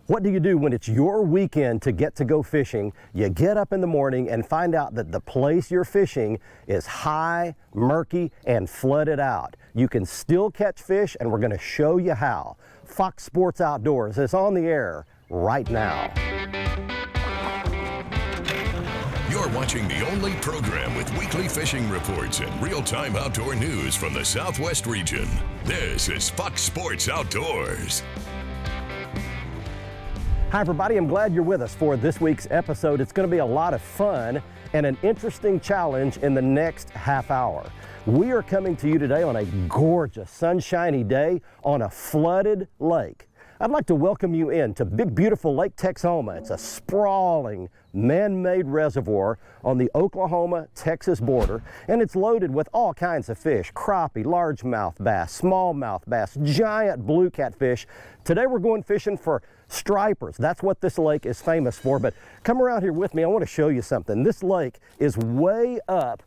What do you do when it's your weekend to get to go fishing? You get up in the morning and find out that the place you're fishing is high, murky, and flooded out. You can still catch fish, and we're going to show you how. Fox Sports Outdoors is on the air right now. You're watching the only program with weekly fishing reports and real-time outdoor news from the Southwest region. This is Fox Sports Outdoors. Hi everybody, I'm glad you're with us for this week's episode. It's going to be a lot of fun and an interesting challenge in the next half hour. We are coming to you today on a gorgeous, sunshiny day on a flooded lake. I'd like to welcome you in to big, beautiful Lake Texoma. It's a sprawling, man-made reservoir on the Oklahoma-Texas border, and it's loaded with all kinds of fish: crappie, largemouth bass, smallmouth bass, giant blue catfish. Today we're going fishing for stripers. That's what this lake is famous for. But come around here with me. I want to show you something. This lake is way up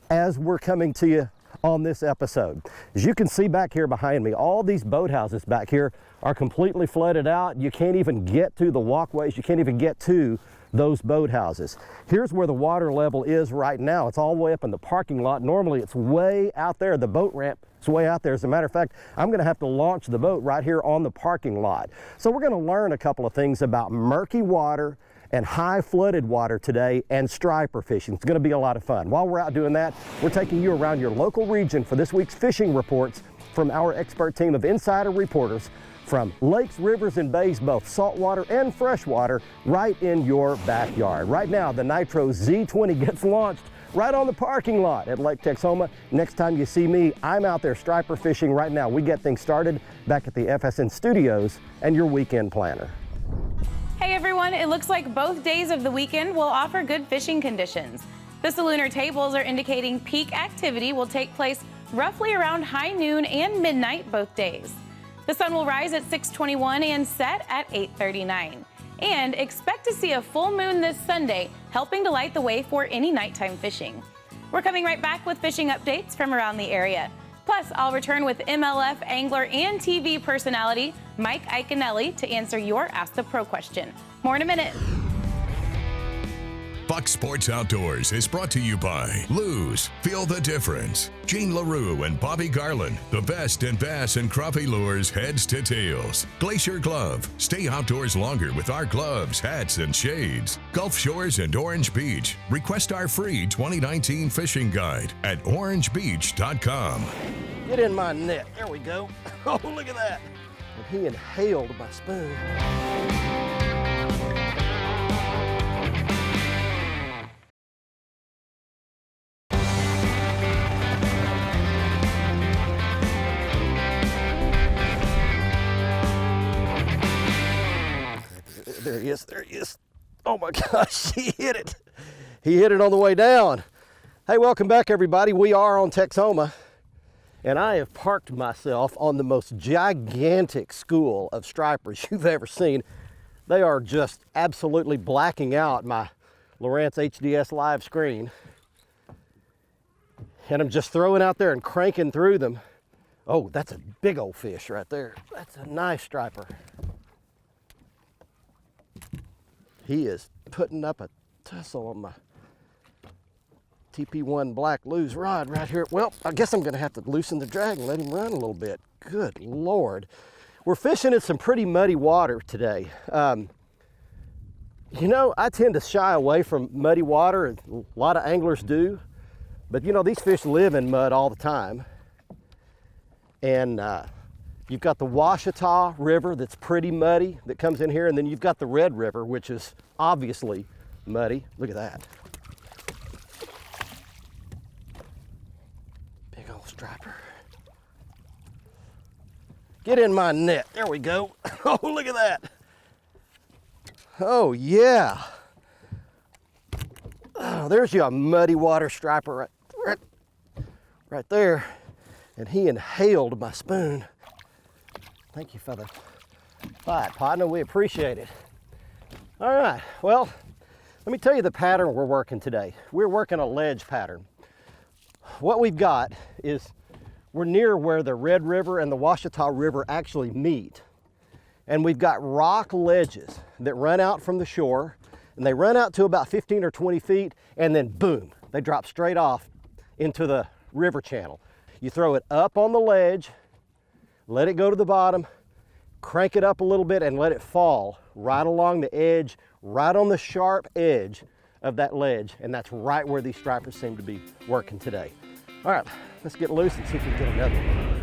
as we're coming to you on this episode. As you can see back here behind me, all these boathouses back here are completely flooded out. You can't even get to the walkways. You can't even get to those boathouses. Here's where the water level is right now. It's all the way up in the parking lot. Normally it's way out there. The boat ramp is way out there. As a matter of fact, I'm going to have to launch the boat right here on the parking lot. So we're going to learn a couple of things about murky water and high flooded water today and striper fishing. It's going to be a lot of fun. While we're out doing that, we're taking you around your local region for this week's fishing reports from our expert team of insider reporters from lakes, rivers, and bays, both saltwater and freshwater, right in your backyard. Right now, the NITRO Z20 gets launched right on the parking lot at Lake Texoma. Next time you see me, I'm out there striper fishing right now. We get things started back at the FSN studios and your weekend planner. Hey everyone, it looks like both days of the weekend will offer good fishing conditions. The Solunar tables are indicating peak activity will take place roughly around high noon and midnight both days. The sun will rise at 6:21 and set at 8:39. And expect to see a full moon this Sunday, helping to light the way for any nighttime fishing. We're coming right back with fishing updates from around the area. Plus, I'll return with MLF angler and TV personality Mike Iaconelli to answer your Ask the Pro question. More in a minute. Fox Sports Outdoors is brought to you by Lew's. Feel the difference. Gene LaRue and Bobby Garland. The best in bass and crappie lures, heads to tails. Glacier Glove. Stay outdoors longer with our gloves, hats, and shades. Gulf Shores and Orange Beach. Request our free 2019 fishing guide at orangebeach.com. Get in my net. There we go. Oh, look at that. And he inhaled my spoon. There he is, there he is. Oh my gosh, he hit it. He hit it on the way down. Hey, welcome back everybody. We are on Texoma, and I have parked myself on the most gigantic school of stripers you've ever seen. They are just absolutely blacking out my Lowrance HDS live screen. And I'm just throwing out there and cranking through them. Oh, that's a big old fish right there. That's a nice striper. He is putting up a tussle on my TP1 Black Lew's rod right here. Well, I guess I'm gonna have to loosen the drag and let him run a little bit. Good Lord. We're fishing in some pretty muddy water today. You know, I tend to shy away from muddy water, a lot of anglers do, but you know, these fish live in mud all the time. And you've got the Washita River that's pretty muddy that comes in here, and then you've got the Red River, which is obviously muddy. Look at that. Big old striper. Get in my net. There we go. Oh, look at that. Oh, yeah. Oh, there's your muddy water striper right there. And he inhaled my spoon. Thank you for the fight, partner. We appreciate it. All right, well, let me tell you the pattern we're working today. We're working a ledge pattern. What we've got is we're near where the Red River and the Washita River actually meet. and we've got rock ledges that run out from the shore, and they run out to about 15 or 20 feet, and then boom, they drop straight off into the river channel. You throw it up on the ledge, let it go to the bottom, crank it up a little bit, and let it fall right along the edge, right on the sharp edge of that ledge, and that's right where these stripers seem to be working today. All right, let's get loose and see if we can get another one.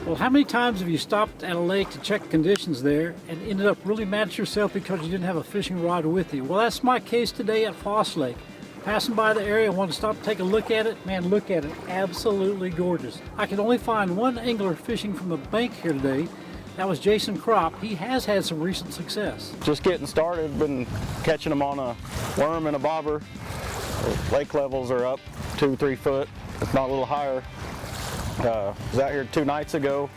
Well, how many times have you stopped at a lake to check conditions there and ended up really mad at yourself because you didn't have a fishing rod with you? Well, that's my case today at Foss Lake. Passing by the area, I wanted to stop and take a look at it. Man, look at it, absolutely gorgeous. I could only find one angler fishing from the bank here today. That was Jason Kropp. He has had some recent success. Just getting started, been catching them on a worm and a bobber. Lake levels are up 2-3 foot, if not a little higher. Was out here 2 nights ago,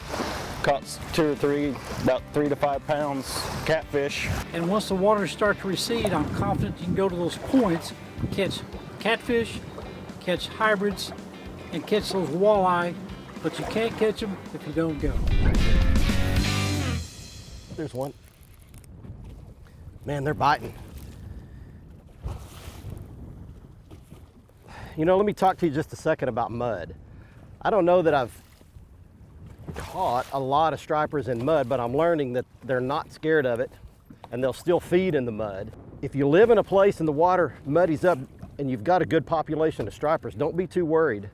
caught 2 or 3, about 3 to 5 pounds catfish. And once the waters start to recede, I'm confident you can go to those points, catch catfish, catch hybrids, and catch those walleye, but you can't catch them if you don't go. There's one. Man, they're biting. You know, let me talk to you just a second about mud. I don't know that I've caught a lot of stripers in mud, but I'm learning that they're not scared of it and they'll still feed in the mud. If you live in a place and the water muddies up and you've got a good population of stripers, don't be too worried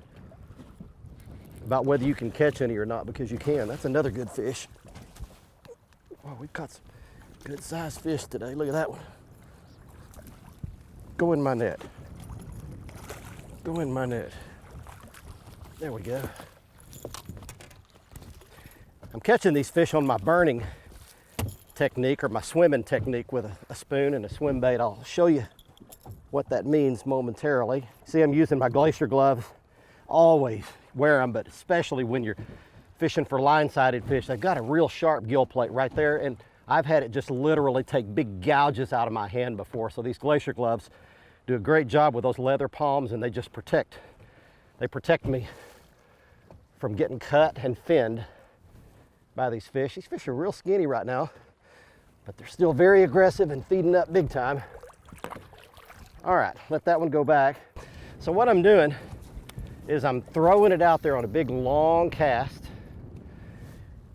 about whether you can catch any or not, because you can. That's another good fish. Wow, we've caught some good sized fish today. Look at that one. Go in my net. Go in my net. There we go. I'm catching these fish on my burning technique, or my swimming technique, with a spoon and a swim bait. I'll show you what that means momentarily. See, I'm using my GLACIER gloves. Always wear them, but especially when you're fishing for line-sided fish. They've got a real sharp gill plate right there, and I've had it just literally take big gouges out of my hand before. So these GLACIER gloves do a great job with those leather palms, and they just protect me from getting cut and finned by these fish. These fish are real skinny right now, but they're still very aggressive and feeding up big time. All right, let that one go back. So what I'm doing is I'm throwing it out there on a big long cast.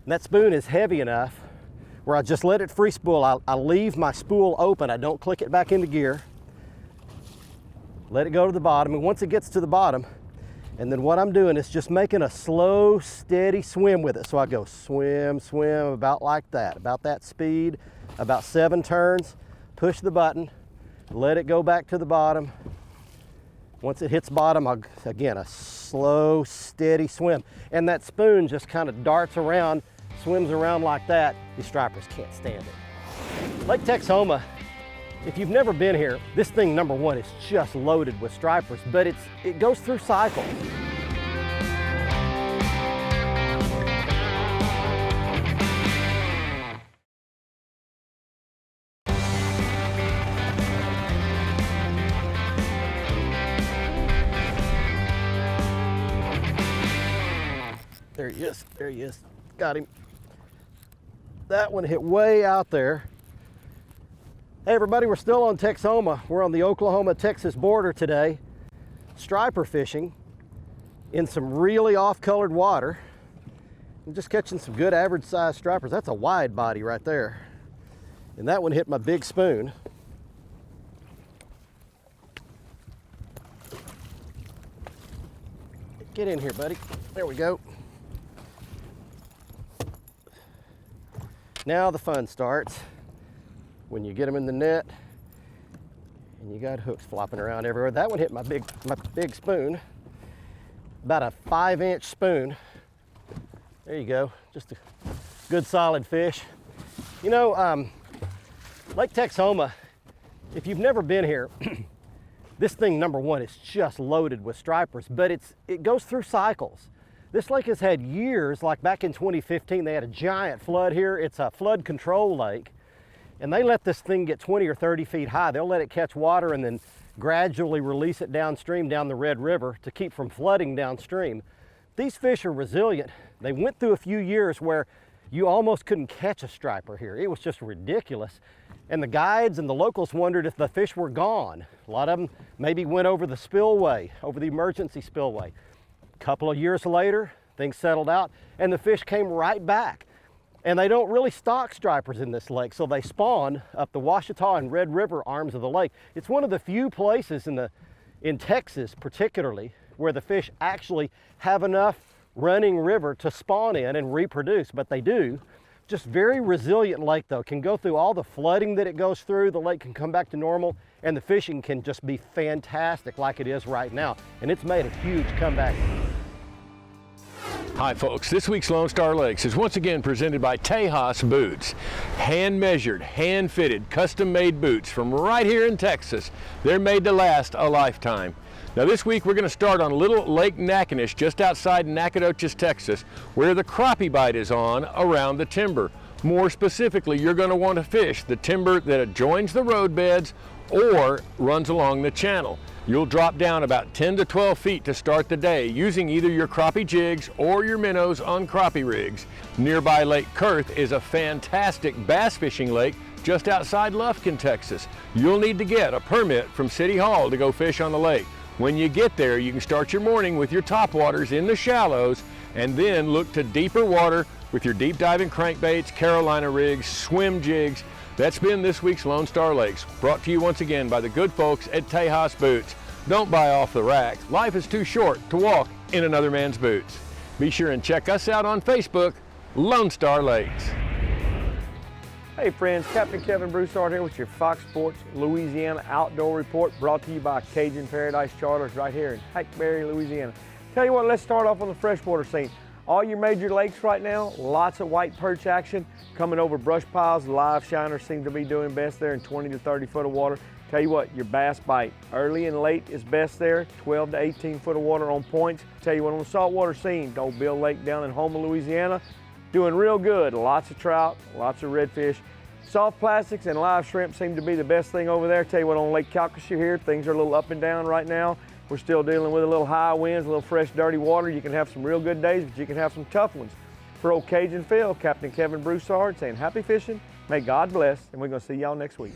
And that spoon is heavy enough where I just let it free spool. I leave my spool open. I don't click it back into gear. Let it go to the bottom, and once it gets to the bottom, and then what I'm doing is just making a slow, steady swim with it. So I go swim, swim, about like that, about that speed, about 7 turns, push the button, let it go back to the bottom. Once it hits bottom, again, a slow, steady swim. And that spoon just kind of darts around, swims around like that. These stripers can't stand it. Lake Texoma, if you've never been here, this thing, number one, is just loaded with stripers, but it goes through cycles. There he is, there he is. Got him. That one hit way out there. Hey everybody, we're still on Texoma. We're on the Oklahoma-Texas border today, striper fishing in some really off-colored water. I'm just catching some good average-sized stripers. That's a wide body right there. And that one hit my big spoon. Get in here, buddy. There we go. Now the fun starts. When you get them in the net and you got hooks flopping around everywhere. That one hit my big spoon, about a 5-inch spoon. There you go, just a good solid fish. You know, Lake Texoma, if you've never been here, this thing, number one, is just loaded with stripers, but it goes through cycles. This lake has had years, like back in 2015, they had a giant flood here. It's a flood control lake. And they let this thing get 20 or 30 feet high. They'll let it catch water and then gradually release it downstream down the Red River to keep from flooding downstream. These fish are resilient. They went through a few years where You almost couldn't catch a striper here. It was just ridiculous. And the guides and the locals wondered if the fish were gone. A lot of them maybe went over the spillway, over the emergency spillway. A couple of years later, things settled out and the fish came right back. And they don't really stock stripers in this lake, so they spawn up the Ouachita and Red River arms of the lake. It's one of the few places in Texas particularly where the fish actually have enough running river to spawn in and reproduce, but they do. Just very resilient lake though, can go through all the flooding that it goes through, the lake can come back to normal, and the fishing can just be fantastic like it is right now. And it's made a huge comeback. Hi folks, this week's Lone Star Lakes is once again presented by Tejas Boots. Hand-measured, hand-fitted, custom-made boots from right here in Texas. They're made to last a lifetime. Now this week we're going to start on Little Lake Natchitoches just outside Nacogdoches, Texas, where the crappie bite is on around the timber. More specifically, you're going to want to fish the timber that adjoins the roadbeds or runs along the channel. You'll drop down about 10 to 12 feet to start the day using either your crappie jigs or your minnows on crappie rigs. Nearby Lake Kurth is a fantastic bass fishing lake just outside Lufkin, Texas. You'll need to get a permit from City Hall to go fish on the lake. When you get there, you can start your morning with your topwaters in the shallows and then look to deeper water with your deep diving crankbaits, Carolina rigs, swim jigs. That's been this week's Lone Star Lakes, brought to you once again by the good folks at Tejas Boots. Don't buy off the rack. Life is too short to walk in another man's boots. Be sure and check us out on Facebook, Lone Star Lakes. Hey friends, Captain Kevin Broussard here with your Fox Sports Louisiana Outdoor Report, brought to you by Cajun Paradise Charters right here in Hackberry, Louisiana. Tell you what, let's start off on the freshwater scene. All your major lakes right now, lots of white perch action coming over brush piles. Live shiners seem to be doing best there in 20 to 30 foot of water. Tell you what, your bass bite early and late is best there, 12 to 18 foot of water on points. Tell you what, on the saltwater scene, Old Bill Lake down in Houma, Louisiana, doing real good. Lots of trout, lots of redfish. Soft plastics and live shrimp seem to be the best thing over there. Tell you what, on Lake Calcasieu here, things are a little up and down right now. We're still dealing with a little high winds, a little fresh, dirty water. You can have some real good days, but you can have some tough ones. For old Cajun Phil, Captain Kevin Broussard saying happy fishing, may God bless, and we're going to see y'all next week.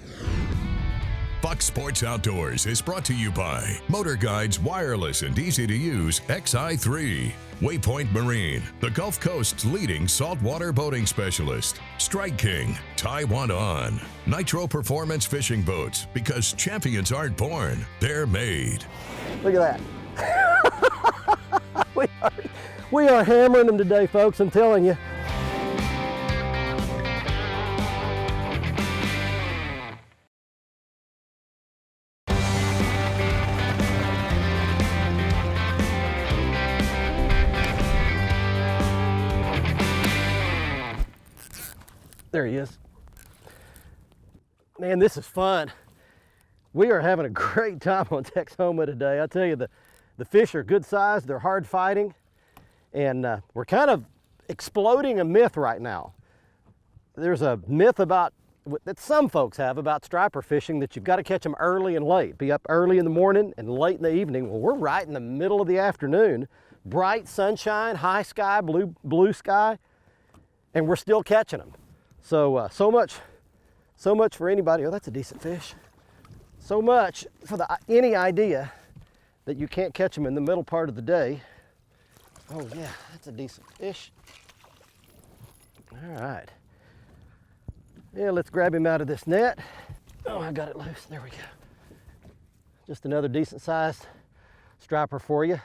Fox Sports Outdoors is brought to you by Motor Guide's wireless and easy-to-use XI3. Waypoint Marine, the Gulf Coast's leading saltwater boating specialist. Strike King, Taiwan On. NITRO Performance Fishing Boats, because champions aren't born, they're made. Look at that. we are hammering them today, folks, I'm telling you. There he is. Man, this is fun. We are having a great time on Texoma today. I tell you, the fish are good sized, they're hard fighting, and we're kind of exploding a myth right now. There's a myth that some folks have about striper fishing, that you've got to catch them early and late. Be up early in the morning and late in the evening. Well, we're right in the middle of the afternoon. Bright sunshine, high sky, blue sky, and we're still catching them. So, so much for anybody. Oh, that's a decent fish. So much for any idea that you can't catch them in the middle part of the day. Oh yeah, that's a decent fish. All right. Yeah, let's grab him out of this net. Oh, I got it loose. There we go. Just another decent sized striper for you.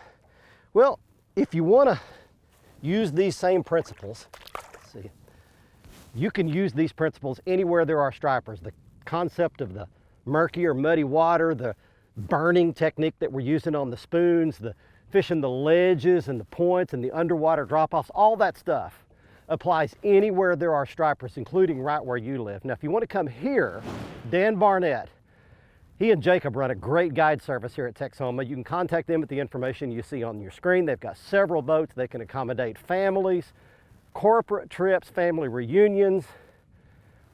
Well, if you want to use these same principles, let's see, you can use these principles anywhere there are stripers. The concept of the murky or muddy water, the burning technique that we're using on the spoons, the fishing the ledges and the points and the underwater drop-offs, all that stuff applies anywhere there are stripers, including right where you live. Now, if you want to come here, Dan Barnett, he and Jacob run a great guide service here at Texoma. You can contact them at the information you see on your screen. They've got several boats. They can accommodate families, corporate trips, family reunions,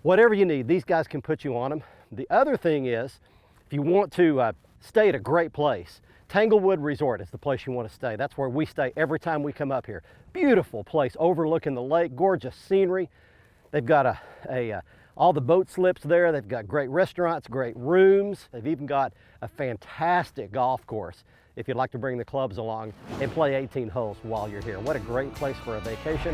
whatever you need, these guys can put you on them. The other thing is, if you want to stay at a great place, Tanglewood Resort is the place you want to stay. That's where we stay every time we come up here. Beautiful place overlooking the lake, gorgeous scenery. They've got all the boat slips there. They've got great restaurants, great rooms. They've even got a fantastic golf course if you'd like to bring the clubs along and play 18 holes while you're here. What a great place for a vacation.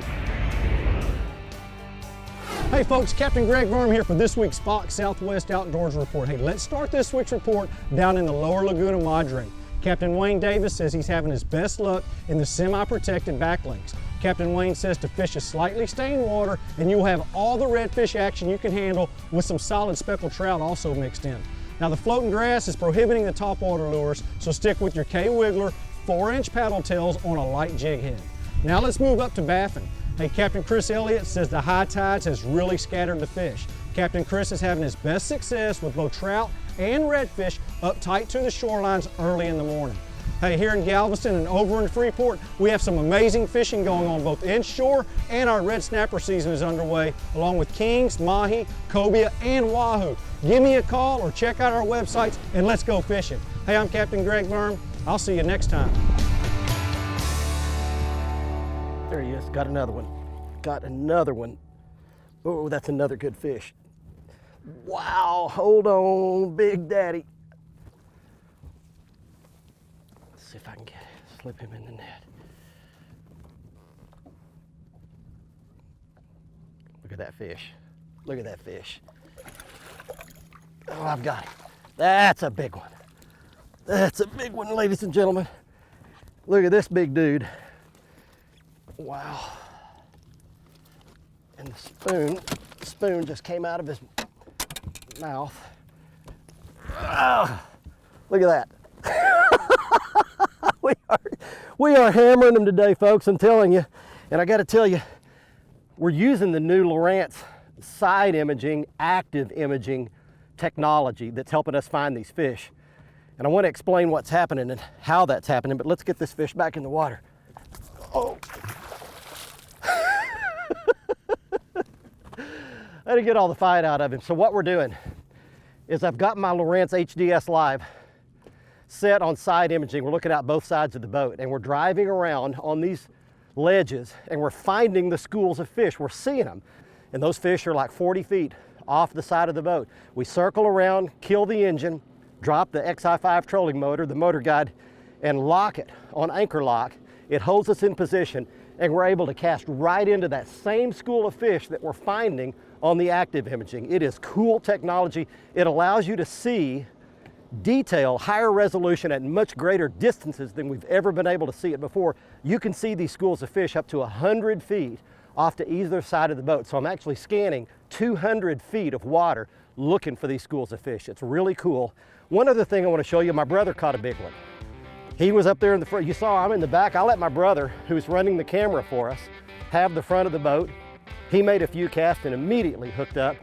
Hey folks, Captain Greg Verm here for this week's Fox Southwest Outdoors Report. Hey, let's start this week's report down in the lower Laguna Madre. Captain Wayne Davis says he's having his best luck in the semi-protected backlinks. Captain Wayne says to fish a slightly stained water and you'll have all the redfish action you can handle with some solid speckled trout also mixed in. Now the floating grass is prohibiting the topwater lures, so stick with your K-Wiggler 4-inch paddle tails on a light jig head. Now let's move up to Baffin. Hey, Captain Chris Elliott says the high tides has really scattered the fish. Captain Chris is having his best success with both trout and redfish up tight to the shorelines early in the morning. Hey, here in Galveston and over in Freeport, we have some amazing fishing going on both inshore, and our red snapper season is underway, along with kings, mahi, cobia, and wahoo. Give me a call or check out our websites and let's go fishing. Hey, I'm Captain Greg Verm. I'll see you next time. There he is, got another one. Got another one. Oh, that's another good fish. Wow, hold on, Big Daddy. Let's see if I can get it, slip him in the net. Look at that fish. Look at that fish. Oh, I've got it. That's a big one. That's a big one, ladies and gentlemen. Look at this big dude. Wow. And the spoon just came out of his mouth. Oh, look at that. we are hammering them today, folks, I'm telling you. And I got to tell you, we're using the new Lowrance side imaging, active imaging technology that's helping us find these fish. And I want to explain what's happening and how that's happening, but let's get this fish back in the water. Oh. I had to get all the fight out of him. So what we're doing is I've got my Lowrance HDS Live set on side imaging. We're looking out both sides of the boat and we're driving around on these ledges and we're finding the schools of fish. We're seeing them. And those fish are like 40 feet off the side of the boat. We circle around, kill the engine, drop the XI5 trolling motor, the motor guide, and lock it on anchor lock. It holds us in position and we're able to cast right into that same school of fish that we're finding on the active imaging. It is cool technology. It allows you to see detail, higher resolution at much greater distances than we've ever been able to see it before. You can see these schools of fish up to 100 feet off to either side of the boat. So I'm actually scanning 200 feet of water looking for these schools of fish. It's really cool. One other thing I want to show you, my brother caught a big one. He was up there in the front. You saw I'm in the back. I let my brother, who's running the camera for us, have the front of the boat. He made a few casts and immediately hooked up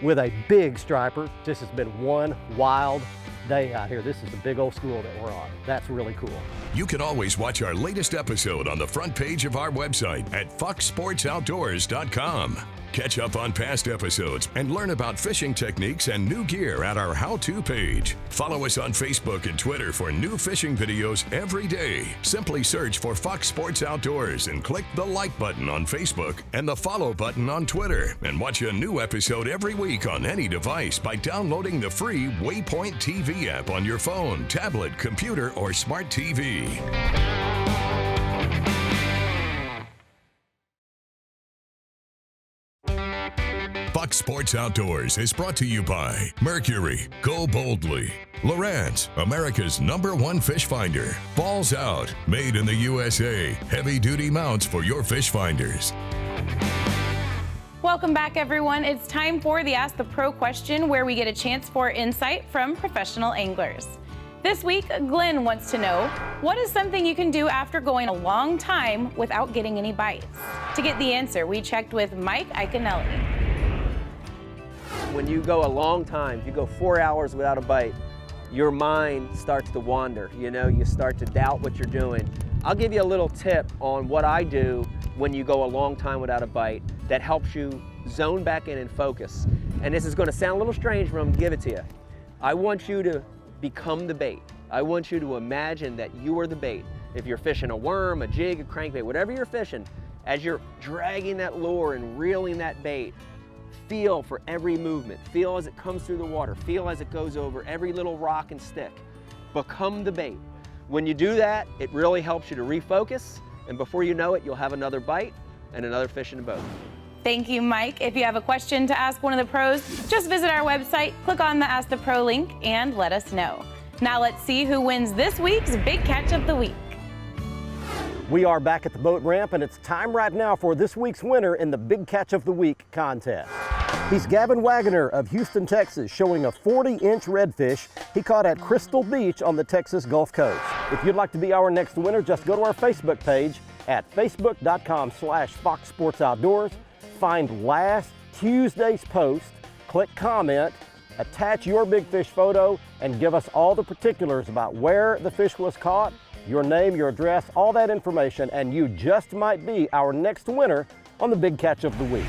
with a big striper. This has been one wild day out here. This is a big old school that we're on. That's really cool. You can always watch our latest episode on the front page of our website at foxsportsoutdoors.com. Catch up on past episodes and learn about fishing techniques and new gear at our how-to page. Follow us on Facebook and Twitter for new fishing videos every day. Simply search for Fox Sports Outdoors and click the like button on Facebook and the follow button on Twitter, and watch a new episode every week on any device by downloading the free Waypoint TV app on your phone, tablet, computer, or smart TV. Fox Sports Outdoors is brought to you by Mercury, Go Boldly, Lowrance, America's #1 fish finder, Balls Out, made in the USA, heavy-duty mounts for your fish finders. Welcome back, everyone. It's time for the Ask the Pro question, where we get a chance for insight from professional anglers. This week, Glenn wants to know, what is something you can do after going a long time without getting any bites? To get the answer, we checked with Mike Iaconelli. When you go a long time, if you go 4 hours without a bite, your mind starts to wander. You know, you start to doubt what you're doing. I'll give you a little tip on what I do when you go a long time without a bite that helps you zone back in and focus. And this is going to sound a little strange, but I'm going to give it to you. I want you to become the bait. I want you to imagine that you are the bait. If you're fishing a worm, a jig, a crankbait, whatever you're fishing, as you're dragging that lure and reeling that bait, feel for every movement. Feel as it comes through the water. Feel as it goes over every little rock and stick. Become the bait. When you do that, it really helps you to refocus, and before you know it, you'll have another bite and another fish in the boat. Thank you, Mike. If you have a question to ask one of the pros, just visit our website, click on the Ask the Pro link, and let us know. Now let's see who wins this week's Big Catch of the Week. We are back at the boat ramp, and it's time right now for this week's winner in the Big Catch of the Week contest. He's Gavin Wagoner of Houston, Texas, showing a 40-inch redfish he caught at Crystal Beach on the Texas Gulf Coast. If you'd like to be our next winner, just go to our Facebook page at facebook.com/foxsportsoutdoors, find last Tuesday's post, click comment, attach your big fish photo, and give us all the particulars about where the fish was caught, your name, your address, all that information, and you just might be our next winner on the Big Catch of the Week.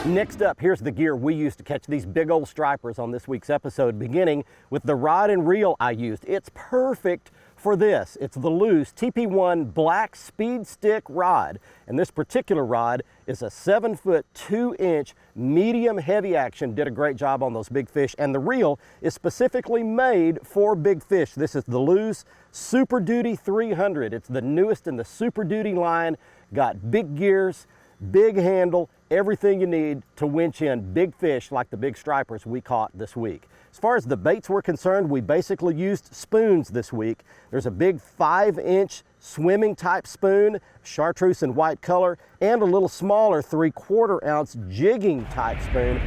Next up, here's the gear we used to catch these big old stripers on this week's episode, beginning with the rod and reel I used. It's perfect for this. It's the Loose TP1 Black Speed Stick rod, and this particular rod is a 7-foot 2-inch medium heavy action. Did a great job on those big fish, and the reel is specifically made for big fish. This is the Loose Super Duty 300. It's the newest in the Super Duty line. Got big gears, big handle, everything you need to winch in big fish like the big stripers we caught this week. As far as the baits were concerned, we basically used spoons this week. There's a big 5-inch swimming type spoon, chartreuse and white color, and a little smaller 3/4 ounce jigging type spoon.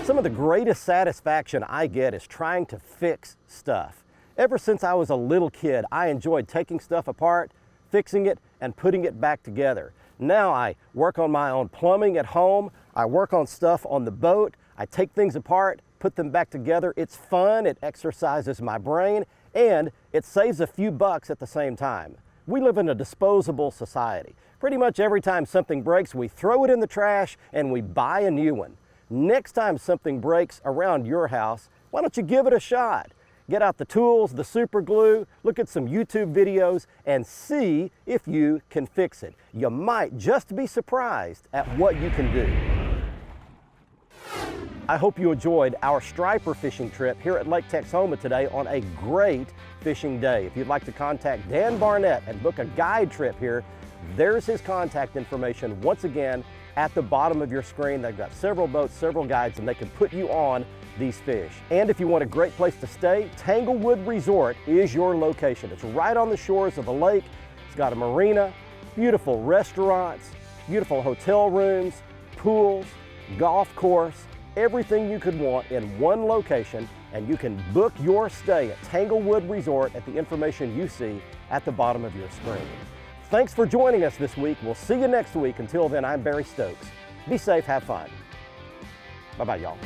Some of the greatest satisfaction I get is trying to fix stuff. Ever since I was a little kid, I enjoyed taking stuff apart, fixing it, and putting it back together. Now I work on my own plumbing at home, I work on stuff on the boat, I take things apart, put them back together. It's fun, it exercises my brain, and it saves a few bucks at the same time. We live in a disposable society. Pretty much every time something breaks, we throw it in the trash and we buy a new one. Next time something breaks around your house, why don't you give it a shot? Get out the tools, the super glue, look at some YouTube videos, and see if you can fix it. You might just be surprised at what you can do. I hope you enjoyed our striper fishing trip here at Lake Texoma today on a great fishing day. If you'd like to contact Dan Barnett and book a guide trip here, there's his contact information once again at the bottom of your screen. They've got several boats, several guides, and they can put you on these fish. And if you want a great place to stay, Tanglewood Resort is your location. It's right on the shores of the lake. It's got a marina, beautiful restaurants, beautiful hotel rooms, pools, golf course, everything you could want in one location, and you can book your stay at Tanglewood Resort at the information you see at the bottom of your screen. Thanks for joining us this week. We'll see you next week. Until then, I'm Barry Stokes. Be safe, have fun. Bye-bye, y'all.